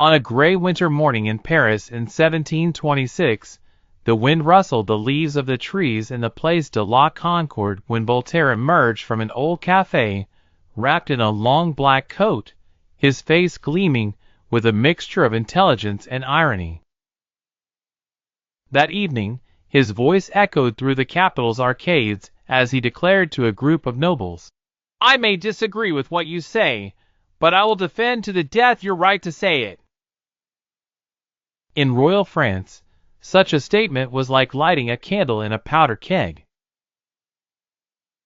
On a gray winter morning in Paris in 1726, the wind rustled the leaves of the trees in the Place de la Concorde when Voltaire emerged from an old café, wrapped in a long black coat, his face gleaming with a mixture of intelligence and irony. That evening, his voice echoed through the capital's arcades as he declared to a group of nobles, "I may disagree with what you say, but I will defend to the death your right to say it." In royal France, such a statement was like lighting a candle in a powder keg.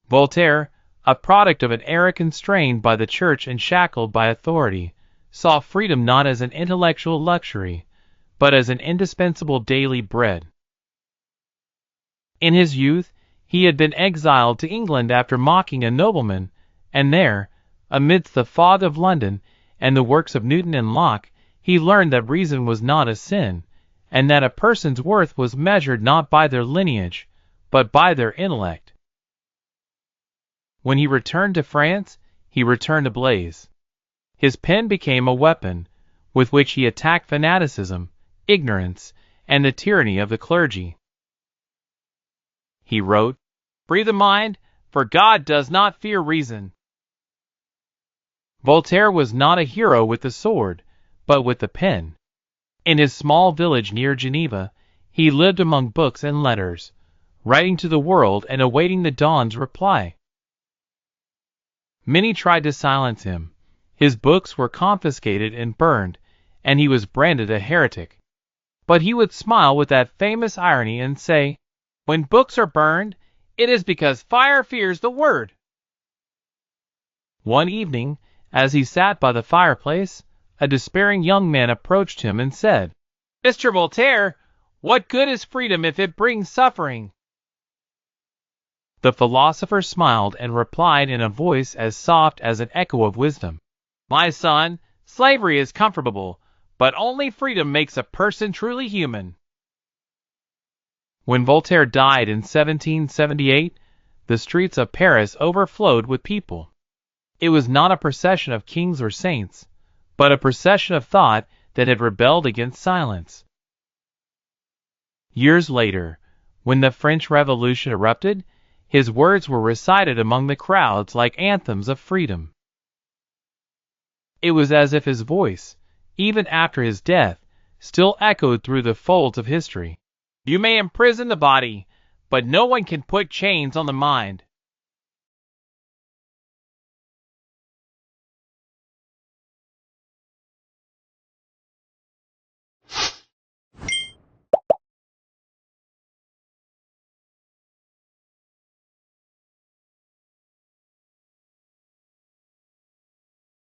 Voltaire, a product of an era constrained by the church and shackled by authority, saw freedom not as an intellectual luxury, but as an indispensable daily bread. In his youth, he had been exiled to England after mocking a nobleman, and there, amidst the fog of London and the works of Newton and Locke, he learned that reason was not a sin, and that a person's worth was measured not by their lineage, but by their intellect. When he returned to France, he returned ablaze. His pen became a weapon, with which he attacked fanaticism, ignorance, and the tyranny of the clergy. He wrote, "Free the mind, for God does not fear reason." Voltaire was not a hero with the sword, but with the pen. In his small village near Geneva, he lived among books and letters, writing to the world and awaiting the dawn's reply. Many tried to silence him. His books were confiscated and burned, and he was branded a heretic. But he would smile with that famous irony and say, "When books are burned, it is because fire fears the word." One evening, as he sat by the fireplace, a despairing young man approached him and said, "Mr. Voltaire, what good is freedom if it brings suffering?" The philosopher smiled and replied in a voice as soft as an echo of wisdom, "My son, slavery is comfortable, but only freedom makes a person truly human." When Voltaire died in 1778, the streets of Paris overflowed with people. It was not a procession of kings or saints, but a procession of thought that had rebelled against silence. Years later, when the French Revolution erupted, his words were recited among the crowds like anthems of freedom. It was as if his voice, even after his death, still echoed through the folds of history. "You may imprison the body, but no one can put chains on the mind."